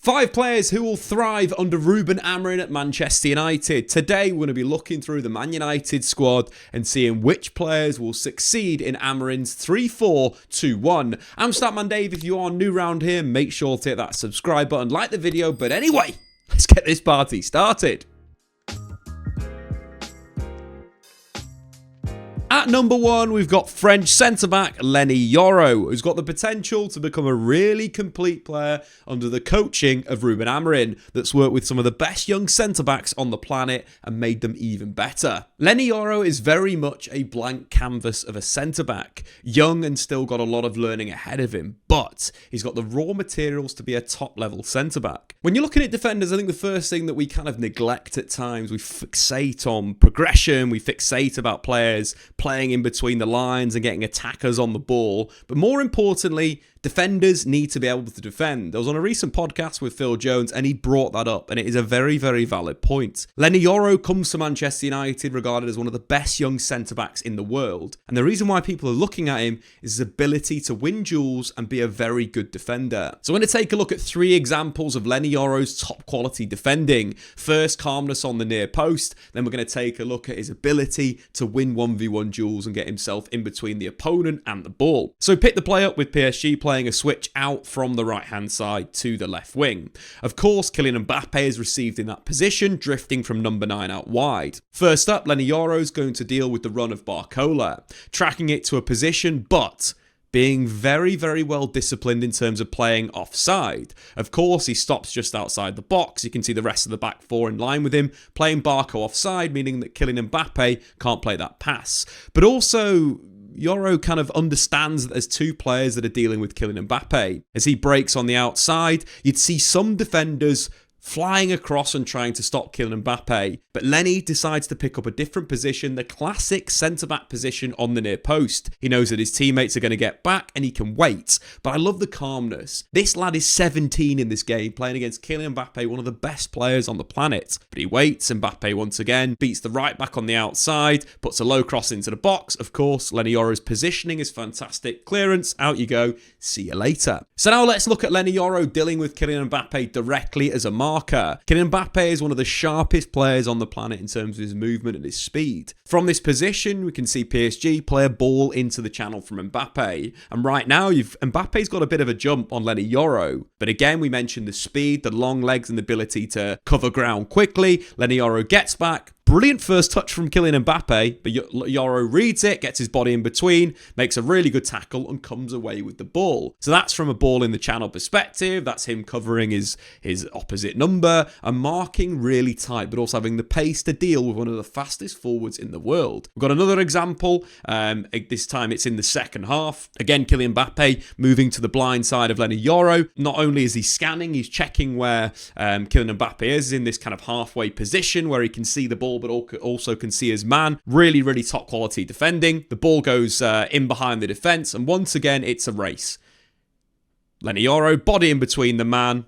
5 players who will thrive under Ruben Amorim at Manchester United. Today, we're going to be looking through the Man United squad and seeing which players will succeed in Amorim's 3-4-2-1. I'm Statman Dave. If you are new round here, make sure to hit that subscribe button, like the video. But anyway, let's get this party started. At number 1, we've got French centre-back Leny Yoro, who's got the potential to become a really complete player under the coaching of Ruben Amorim that's worked with some of the best young centre-backs on the planet and made them even better. Leny Yoro is very much a blank canvas of a centre-back, young and still got a lot of learning ahead of him, but he's got the raw materials to be a top-level centre-back. When you're looking at defenders, I think the first thing that we kind of neglect at times, we fixate on progression, we fixate about players playing in between the lines and getting attackers on the ball. But more importantly, defenders need to be able to defend. I was on a recent podcast with Phil Jones and he brought that up, and it is a very, very valid point. Leny Yoro comes to Manchester United regarded as one of the best young centre-backs in the world. And the reason why people are looking at him is his ability to win duels and be a very good defender. So I'm going to take a look at 3 examples of Leny Yoro's top quality defending. First, calmness on the near post. Then we're going to take a look at his ability to win 1v1 duels and get himself in between the opponent and the ball. So pick the play up with PSG playing a switch out from the right hand side to the left wing. Of course, Kylian Mbappe is received in that position, drifting from number 9 out wide. First up, Leny Yoro is going to deal with the run of Barcola, tracking it to a position, but being very, very well disciplined in terms of playing offside. Of course, he stops just outside the box. You can see the rest of the back 4 in line with him, playing Barco offside, meaning that Kylian Mbappe can't play that pass. But also, Yoro kind of understands that there's 2 players that are dealing with Kylian Mbappe. As he breaks on the outside, you'd see some defenders flying across and trying to stop Kylian Mbappe. But Leny decides to pick up a different position, the classic centre-back position on the near post. He knows that his teammates are going to get back and he can wait. But I love the calmness. This lad is 17 in this game, playing against Kylian Mbappe, one of the best players on the planet. But he waits, Mbappe once again beats the right back on the outside, puts a low cross into the box. Of course, Leny Yoro's positioning is fantastic. Clearance, out you go. See you later. So now let's look at Leny Yoro dealing with Kylian Mbappe directly as a marker. Kylian Mbappe is one of the sharpest players on the planet in terms of his movement and his speed. From this position, we can see PSG play a ball into the channel from Mbappe. And right now, Mbappe's got a bit of a jump on Leny Yoro. But again, we mentioned the speed, the long legs and the ability to cover ground quickly. Leny Yoro gets back. Brilliant first touch from Kylian Mbappe, but Yoro reads it, gets his body in between, makes a really good tackle and comes away with the ball. So that's from a ball in the channel perspective. That's him covering his opposite number and marking really tight, but also having the pace to deal with one of the fastest forwards in the world. We've got another example. This time it's in the second half. Again, Kylian Mbappe moving to the blind side of Leny Yoro. Not only is he scanning, he's checking where Kylian Mbappe is in this kind of halfway position where he can see the ball but also can see his man. Really, really top quality defending. The ball goes in behind the defence, and once again, it's a race. Leny Yoro, body in between the man,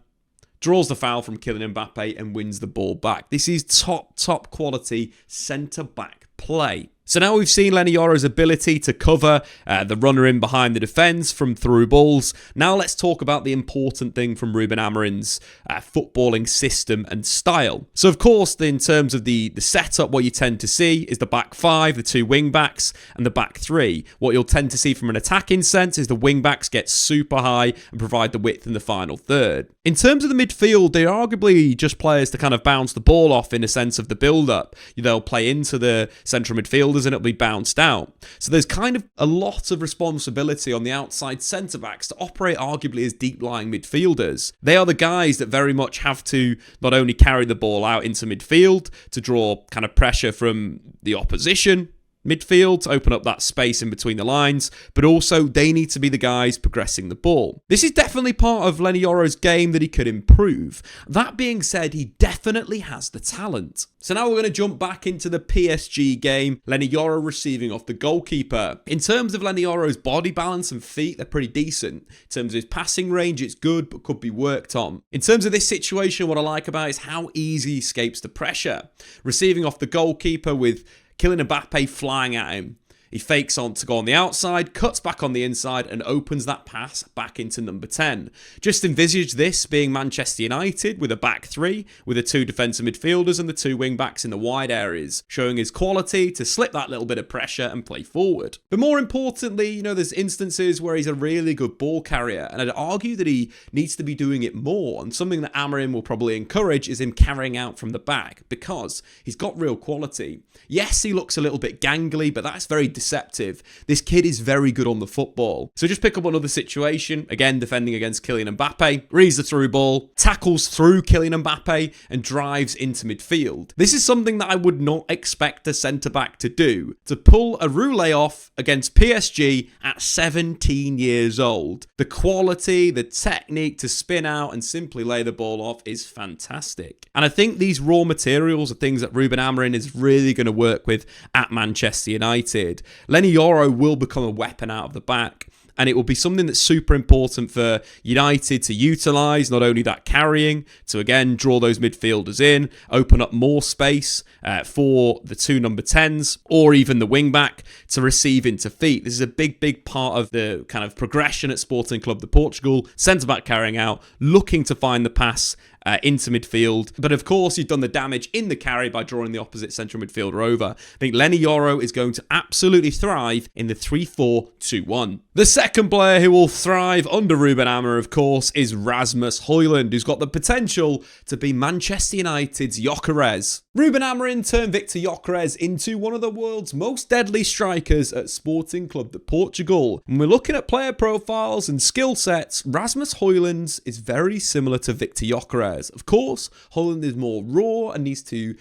draws the foul from Kylian Mbappe and wins the ball back. This is top quality centre-back play. So now we've seen Leny Yoro's ability to cover the runner in behind the defence from through balls. Now let's talk about the important thing from Ruben Amorim's footballing system and style. So of course, in terms of the setup, what you tend to see is the back 5, the 2 wing backs, and the back 3. What you'll tend to see from an attacking sense is the wing backs get super high and provide the width in the final third. In terms of the midfield, they're arguably just players to kind of bounce the ball off in a sense of the build-up. They'll play into the central midfielders and it'll be bounced out. So there's kind of a lot of responsibility on the outside centre-backs to operate arguably as deep-lying midfielders. They are the guys that very much have to not only carry the ball out into midfield to draw kind of pressure from the opposition midfield to open up that space in between the lines, but also they need to be the guys progressing the ball. This is definitely part of Leny Yoro's game that he could improve. That being said, he definitely has the talent. So now we're going to jump back into the PSG game. Leny Yoro receiving off the goalkeeper. In terms of Leny Yoro's body balance and feet, they're pretty decent. In terms of his passing range, it's good, but could be worked on. In terms of this situation, what I like about it is how easy he escapes the pressure. Receiving off the goalkeeper with Kylian Mbappe flying at him. He fakes on to go on the outside, cuts back on the inside and opens that pass back into number 10. Just envisage this being Manchester United with a back three, with the 2 defensive midfielders and the 2 wing backs in the wide areas, showing his quality to slip that little bit of pressure and play forward. But more importantly, there's instances where he's a really good ball carrier, and I'd argue that he needs to be doing it more, and something that Amorim will probably encourage is him carrying out from the back, because he's got real quality. Yes, he looks a little bit gangly, but that's very deceptive. This kid is very good on the football. So just pick up another situation, again defending against Kylian Mbappe, reads the through ball, tackles through Kylian Mbappe and drives into midfield. This is something that I would not expect a centre-back to do, to pull a roulette off against PSG at 17 years old. The quality, the technique to spin out and simply lay the ball off is fantastic. And I think these raw materials are things that Ruben Amorim is really going to work with at Manchester United. Leny Yoro will become a weapon out of the back, and it will be something that's super important for United to utilise, not only that carrying, to again draw those midfielders in, open up more space for the 2 number 10s, or even the wing back to receive into feet. This is a big part of the kind of progression at Sporting Club de Portugal. Centre-back carrying out, looking to find the pass into midfield. But of course, you've done the damage in the carry by drawing the opposite central midfielder over. I think Leny Yoro is going to absolutely thrive in the 3-4-2-1. The second player who will thrive under Ruben Amorim, of course, is Rasmus Holand, who's got the potential to be Manchester United's Ugarte. Ruben Amorim turned Victor Ugarte into one of the world's most deadly strikers at Sporting Club de Portugal. When we're looking at player profiles and skill sets, Rasmus Holand is very similar to Victor Ugarte. Of course, Holand is more raw and needs to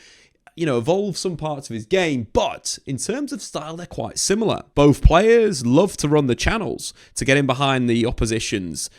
evolve some parts of his game, but in terms of style, they're quite similar. Both players love to run the channels to get in behind the opposition's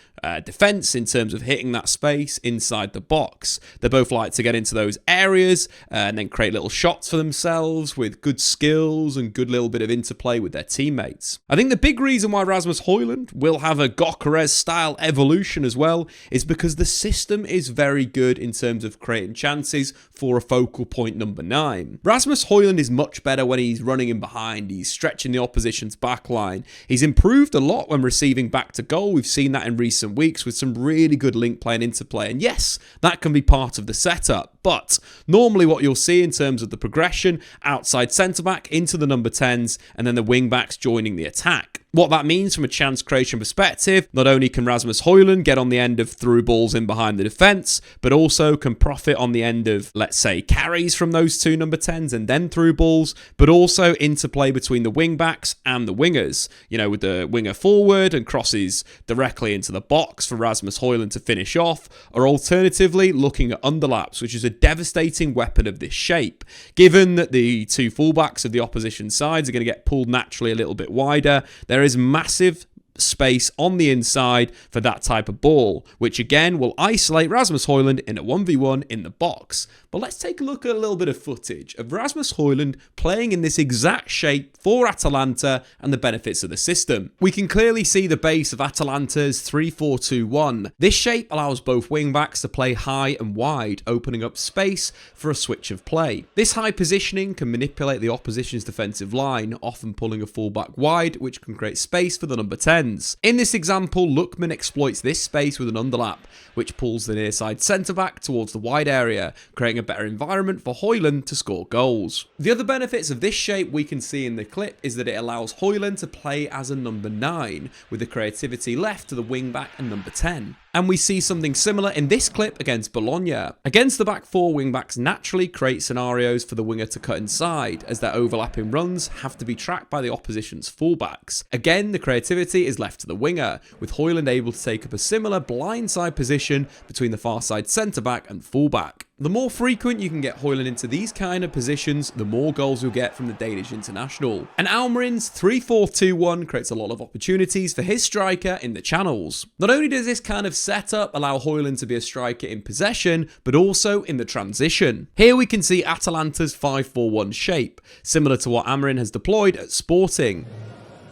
defence in terms of hitting that space inside the box. They both like to get into those areas and then create little shots for themselves with good skills and good little bit of interplay with their teammates. I think the big reason why Rasmus Holand will have a Gyökeres style evolution as well is because the system is very good in terms of creating chances for a focal point number 9. Rasmus Holand is much better when he's running in behind, he's stretching the opposition's back line. He's improved a lot when receiving back to goal. We've seen that in recent weeks with some really good link play and interplay. And yes, that can be part of the setup. But normally what you'll see in terms of the progression, outside centre-back into the number 10s and then the wing-backs joining the attack. What that means from a chance creation perspective, not only can Rasmus Holand get on the end of through balls in behind the defence, but also can profit on the end of, let's say, carries from those 2 number 10s and then through balls, but also interplay between the wing-backs and the wingers, with the winger forward and crosses directly into the box for Rasmus Holand to finish off, or alternatively looking at underlaps, which is a devastating weapon of this shape. Given that the 2 fullbacks of the opposition sides are going to get pulled naturally a little bit wider, there is massive space on the inside for that type of ball, which again will isolate Rasmus Holand in a 1v1 in the box. But let's take a look at a little bit of footage of Rasmus Holand playing in this exact shape for Atalanta and the benefits of the system. We can clearly see the base of Atalanta's 3-4-2-1. This shape allows both wing-backs to play high and wide, opening up space for a switch of play. This high positioning can manipulate the opposition's defensive line, often pulling a fullback wide, which can create space for the number 10. In this example, Lookman exploits this space with an underlap, which pulls the near side centre-back towards the wide area, creating a better environment for Holand to score goals. The other benefits of this shape we can see in the clip is that it allows Holand to play as a number 9, with the creativity left to the wing-back and number 10. And we see something similar in this clip against Bologna. Against the back 4, wing-backs naturally create scenarios for the winger to cut inside, as their overlapping runs have to be tracked by the opposition's fullbacks. Again, the creativity is left to the winger, with Holand able to take up a similar blindside position between the far side centre-back and fullback. The more frequent you can get Holand into these kind of positions, the more goals you'll get from the Danish international. And Amorim's 3-4-2-1 creates a lot of opportunities for his striker in the channels. Not only does this kind of setup allow Holand to be a striker in possession, but also in the transition. Here we can see Atalanta's 5-4-1 shape, similar to what Amorim has deployed at Sporting.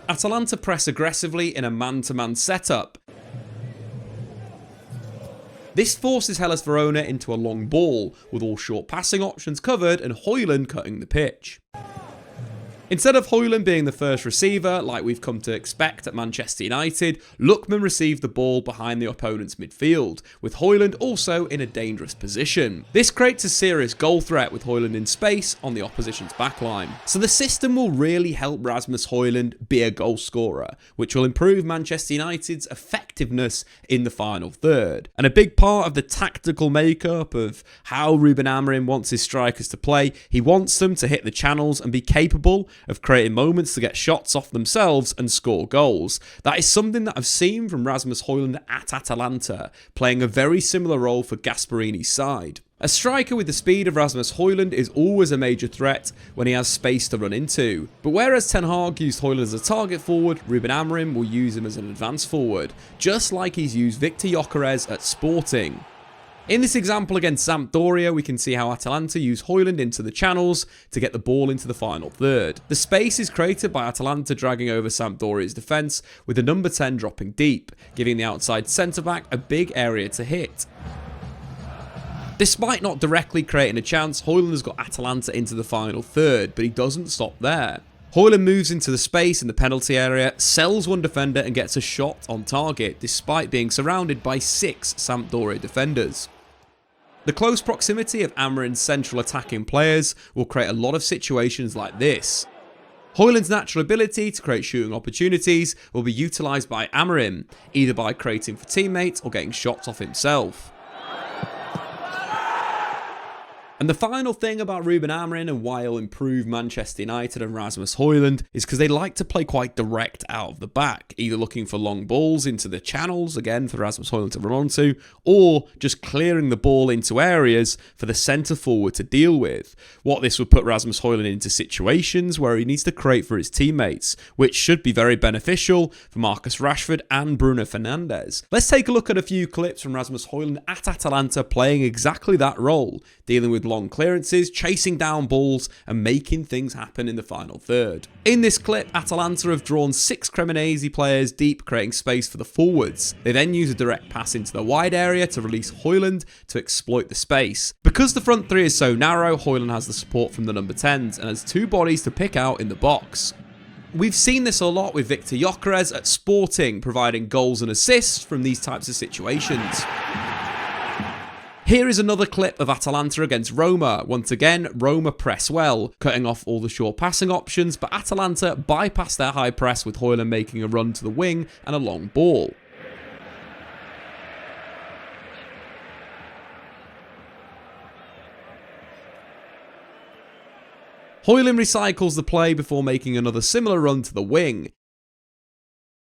Atalanta press aggressively in a man-to-man setup. This forces Hellas Verona into a long ball, with all short passing options covered and Holand cutting the pitch. Instead of Holand being the first receiver, like we've come to expect at Manchester United, Lookman received the ball behind the opponent's midfield, with Holand also in a dangerous position. This creates a serious goal threat with Holand in space on the opposition's backline. So the system will really help Rasmus Holand be a goal scorer, which will improve Manchester United's effectiveness in the final third. And a big part of the tactical makeup of how Ruben Amorim wants his strikers to play, he wants them to hit the channels and be capable of creating moments to get shots off themselves and score goals. That is something that I've seen from Rasmus Holand at Atalanta, playing a very similar role for Gasperini's side. A striker with the speed of Rasmus Holand is always a major threat when he has space to run into. But whereas Ten Hag used Holand as a target forward, Ruben Amorim will use him as an advance forward, just like he's used Victor Gyökeres at Sporting. In this example against Sampdoria, we can see how Atalanta use Holand into the channels to get the ball into the final third. The space is created by Atalanta dragging over Sampdoria's defence, with the number 10 dropping deep, giving the outside centre-back a big area to hit. Despite not directly creating a chance, Holand has got Atalanta into the final third, but he doesn't stop there. Holand moves into the space in the penalty area, sells one defender and gets a shot on target, despite being surrounded by 6 Sampdoria defenders. The close proximity of Amorim's central attacking players will create a lot of situations like this. Hoyland's natural ability to create shooting opportunities will be utilised by Amorim, either by creating for teammates or getting shots off himself. And the final thing about Ruben Amorim and why he'll improve Manchester United and Rasmus Holand is because they like to play quite direct out of the back, either looking for long balls into the channels, again for Rasmus Holand to run onto, or just clearing the ball into areas for the centre forward to deal with. What this would put Rasmus Holand into situations where he needs to create for his teammates, which should be very beneficial for Marcus Rashford and Bruno Fernandes. Let's take a look at a few clips from Rasmus Holand at Atalanta playing exactly that role, dealing with long clearances, chasing down balls and making things happen in the final third. In this clip, Atalanta have drawn 6 Cremonese players deep, creating space for the forwards. They then use a direct pass into the wide area to release Hoyland to exploit the space. Because the front 3 is so narrow, Hoyland has the support from the number 10s and has 2 bodies to pick out in the box. We've seen this a lot with Victor Gyökeres at Sporting, providing goals and assists from these types of situations. Here is another clip of Atalanta against Roma. Once again, Roma press well, cutting off all the short passing options, but Atalanta bypass their high press with Hoyland making a run to the wing and a long ball. Hoyland recycles the play before making another similar run to the wing.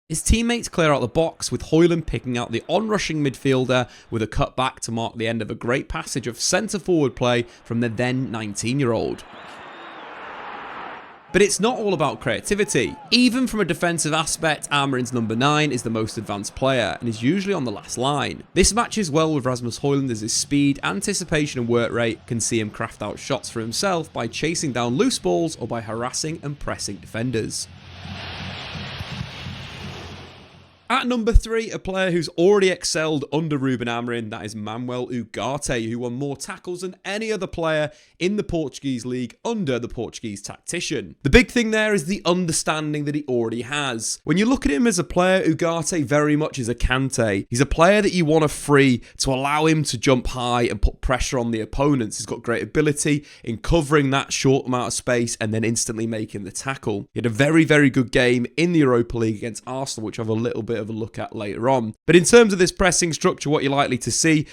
His teammates clear out the box, with Hoyland picking out the on-rushing midfielder with a cutback to mark the end of a great passage of centre-forward play from the then 19-year-old. But it's not all about creativity. Even from a defensive aspect, Amorim's number 9 is the most advanced player and is usually on the last line. This matches well with Rasmus Hoyland, as his speed, anticipation and work rate can see him craft out shots for himself by chasing down loose balls or by harassing and pressing defenders. At number 3, a player who's already excelled under Ruben Amorim, that is Manuel Ugarte, who won more tackles than any other player in the Portuguese league under the Portuguese tactician. The big thing there is the understanding that he already has. When you look at him as a player, Ugarte very much is a Kante. He's a player that you want to free to allow him to jump high and put pressure on the opponents. He's got great ability in covering that short amount of space and then instantly making the tackle. He had a very, very good game in the Europa League against Arsenal, which I have a little bit of a look at later on. But in terms of this pressing structure, what you're likely to see,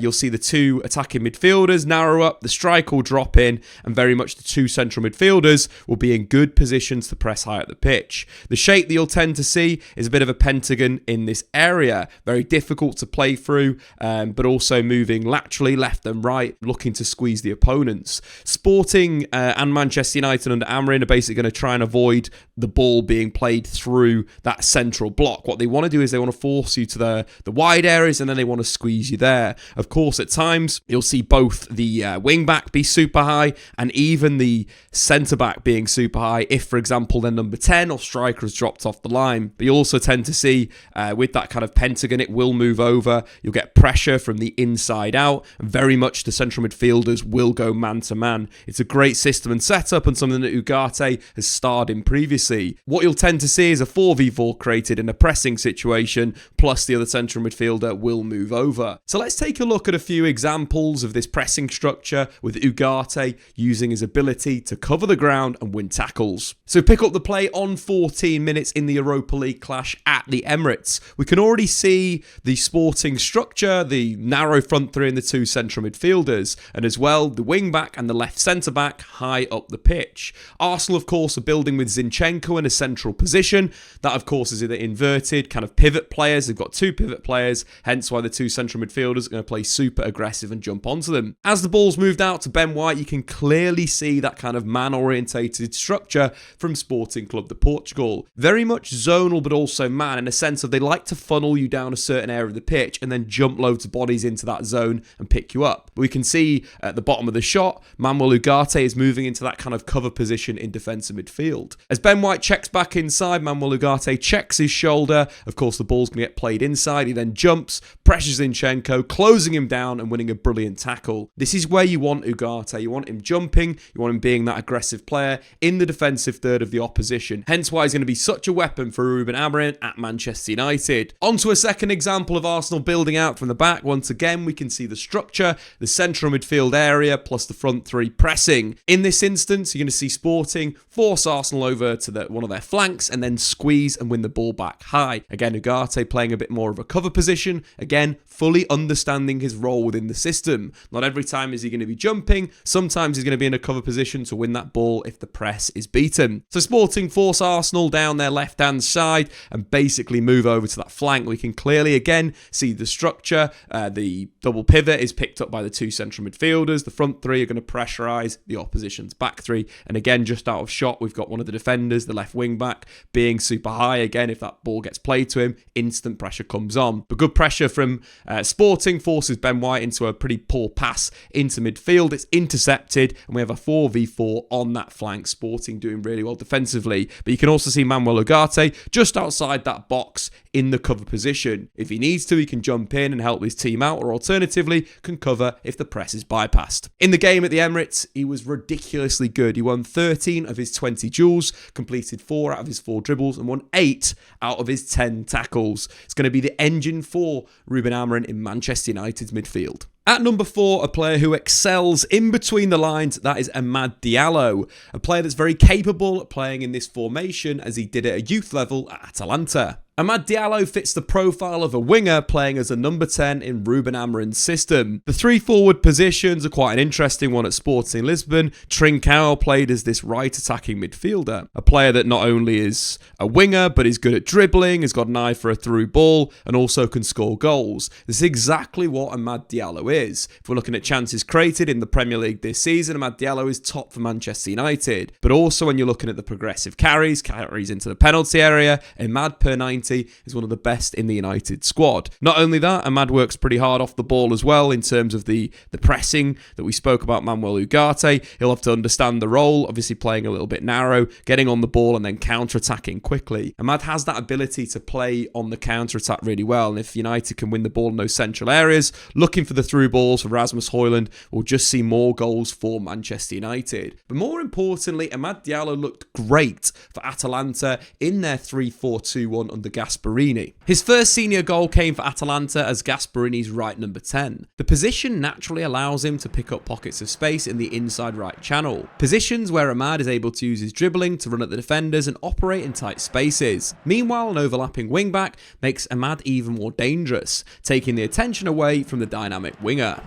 you'll see the 2 attacking midfielders narrow up, the striker will drop in, and very much the 2 central midfielders will be in good positions to press high at the pitch. The shape that you'll tend to see is a bit of a pentagon in this area, very difficult to play through, but also moving laterally left and right, looking to squeeze the opponents. Sporting and Manchester United under Amorim are basically going to try and avoid the ball being played through that central block. What they want to do is they want to force you to the wide areas, and then they want to squeeze you there. Of course, at times, you'll see both the wing-back be super high and even the centre-back being super high if, for example, their number 10 or striker has dropped off the line. But you also tend to see with that kind of pentagon, it will move over. You'll get pressure from the inside out, and very much the central midfielders will go man-to-man. It's a great system and setup, and something that Ugarte has starred in previously. What you'll tend to see is a 4v4 created in a pressing situation, plus the other central midfielder will move over. So let's take a look at a few examples of this pressing structure with Ugarte using his ability to cover the ground and win tackles. So pick up the play on 14 minutes in the Europa League clash at the Emirates. We can already see the sporting structure, the narrow front three and the two central midfielders, and as well the wing back and the left centre back high up the pitch. Arsenal, of course, are building with Zinchenko in a central position. That, of course, is the inverted kind of pivot players. They've got two pivot players, hence why the two central midfielders are going to play super aggressive and jump onto them. As the ball's moved out to Ben White, you can clearly see that kind of man-orientated structure from Sporting Club de Portugal. Very much zonal, but also man, in a sense of they like to funnel you down a certain area of the pitch and then jump loads of bodies into that zone and pick you up. But we can see at the bottom of the shot, Manuel Ugarte is moving into that kind of cover position in defensive midfield. As Ben White checks back inside, Manuel Ugarte checks his shoulder. Of course, the ball's going to get played inside. He then jumps, pressures Zinchenko, closing him down and winning a brilliant tackle. This is where you want Ugarte. You want him jumping. You want him being that aggressive player in the defensive third of the opposition. Hence why he's going to be such a weapon for Ruben Amorim at Manchester United. On to a second example of Arsenal building out from the back. Once again, we can see the structure, the central midfield area, plus the front three pressing. In this instance, you're going to see Sporting force Arsenal over to one of their flanks and then squeeze and win the ball back high. Again, Ugarte playing a bit more of a cover position. Again, fully understanding his role within the system. Not every time is he going to be jumping. Sometimes he's going to be in a cover position to win that ball if the press is beaten. So Sporting force Arsenal down their left-hand side and basically move over to that flank. We can clearly, again, see the structure. The double pivot is picked up by the two central midfielders. The front three are going to pressurise the opposition's back three. And again, just out of shot, we've got one of the defenders, the left wing back, being super high. Again, if that ball gets played to him, instant pressure comes on. But good pressure from Sporting forces Ben White into a pretty poor pass into midfield. It's intercepted, and we have a 4v4 on that flank. Sporting doing really well defensively. But you can also see Manuel Ugarte just outside that box in the cover position. If he needs to, he can jump in and help his team out, or alternatively, can cover if the press is bypassed. In the game at the Emirates, he was ridiculously good. He won 13 of his 20 duels, completed 4 out of his 4 dribbles, and won 8 out of his 10 tackles. It's going to be the engine for Ruben Amorim in Manchester United's midfield. At number 4, a player who excels in between the lines, that is Amad Diallo, a player that's very capable at playing in this formation as he did at a youth level at Atalanta. Amad Diallo fits the profile of a winger playing as a number 10 in Ruben Amorim's system. The 3 forward positions are quite an interesting one at Sporting Lisbon. Trincao played as this right attacking midfielder, a player that not only is a winger but is good at dribbling, has got an eye for a through ball and also can score goals. This is exactly what Amad Diallo is. If we're looking at chances created in the Premier League this season, Amad Diallo is top for Manchester United. But also when you're looking at the progressive carries into the penalty area, Amad per 90 is one of the best in the United squad. Not only that, Amad works pretty hard off the ball as well in terms of the pressing that we spoke about Manuel Ugarte. He'll have to understand the role, obviously playing a little bit narrow, getting on the ball and then counter-attacking quickly. Amad has that ability to play on the counter-attack really well, and if United can win the ball in those central areas, looking for the through balls for Rasmus Holand, we'll just see more goals for Manchester United. But more importantly, Amad Diallo looked great for Atalanta in their 3-4-2-1 under Gasperini. His first senior goal came for Atalanta as Gasperini's right number 10. The position naturally allows him to pick up pockets of space in the inside right channel, positions where Amad is able to use his dribbling to run at the defenders and operate in tight spaces. Meanwhile, an overlapping wingback makes Amad even more dangerous, taking the attention away from the dynamic winger.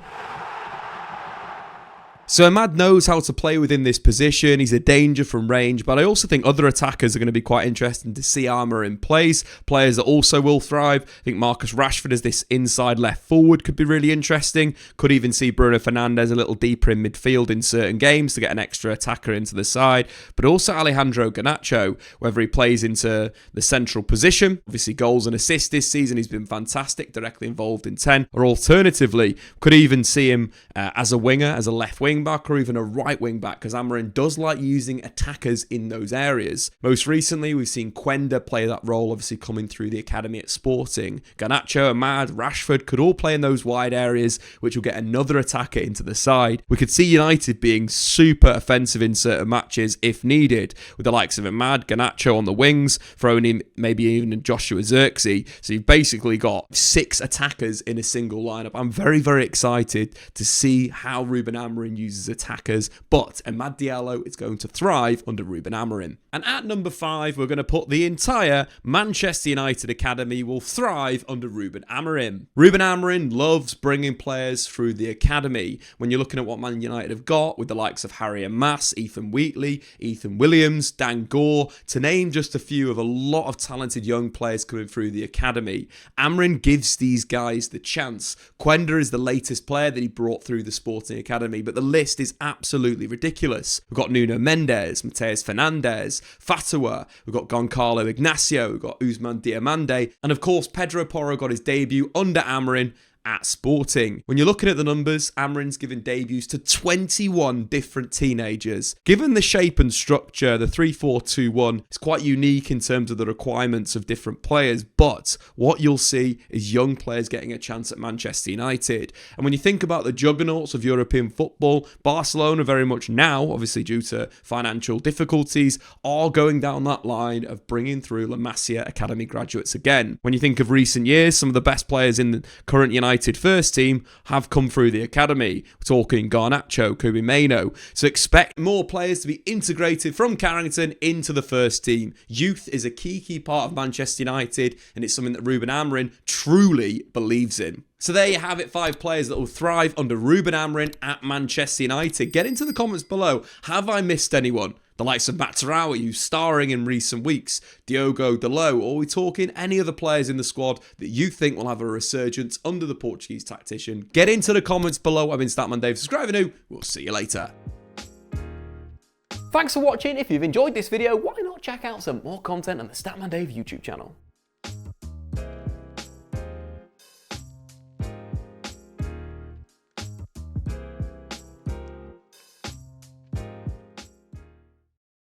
So Ahmad knows how to play within this position. He's a danger from range, but I also think other attackers are going to be quite interesting to see how Amorim plays. Players that also will thrive. I think Marcus Rashford as this inside left forward could be really interesting. Could even see Bruno Fernandes a little deeper in midfield in certain games to get an extra attacker into the side. But also Alejandro Garnacho, whether he plays into the central position. Obviously goals and assists this season. He's been fantastic, directly involved in 10. Or alternatively, could even see him as a winger, as a left wing back or even a right wing back, because Amorim does like using attackers in those areas. Most recently, we've seen Quenda play that role, obviously coming through the academy at Sporting. Garnacho, Ahmad, Rashford could all play in those wide areas, which will get another attacker into the side. We could see United being super offensive in certain matches if needed, with the likes of Ahmad, Garnacho on the wings, throwing in maybe even Joshua Zirkzee. So you've basically got 6 attackers in a single lineup. I'm very, very excited to see how Ruben Amorim uses attackers, but Amad Diallo is going to thrive under Ruben Amorim. And at number 5, we're going to put the entire Manchester United academy will thrive under Ruben Amorim. Ruben Amorim loves bringing players through the academy. When you're looking at what Man United have got with the likes of Harry Mass, Ethan Wheatley, Ethan Williams, Dan Gore, to name just a few of a lot of talented young players coming through the academy, Amorim gives these guys the chance. Quenda is the latest player that he brought through the Sporting Academy, but the list is absolutely ridiculous. We've got Nuno Mendes, Mateus Fernandes, Fatawa, we've got Goncalo Ignacio, we've got Ousmane Diomande, and of course Pedro Porro got his debut under Amorim at Sporting. When you're looking at the numbers, Amorim's given debuts to 21 different teenagers. Given the shape and structure, the 3-4-2-1 is quite unique in terms of the requirements of different players, but what you'll see is young players getting a chance at Manchester United. And when you think about the juggernauts of European football, Barcelona very much now, obviously due to financial difficulties, are going down that line of bringing through La Masia Academy graduates again. When you think of recent years, some of the best players in the current United first team have come through the academy. We're talking Garnacho, Kobe Mainoo. So expect more players to be integrated from Carrington into the first team. Youth is a key part of Manchester United, and it's something that Ruben Amorim truly believes in. So there you have it, 5 players that will thrive under Ruben Amorim at Manchester United. Get into the comments below. Have I missed anyone? The likes of Matarawi, who's starring in recent weeks, Diogo Dalot, or are we talking any other players in the squad that you think will have a resurgence under the Portuguese tactician? Get into the comments below. I've been Statman Dave. Subscribe if you're new. We'll see you later. Thanks for watching. If you've enjoyed this video, why not check out some more content on the Statman Dave YouTube channel?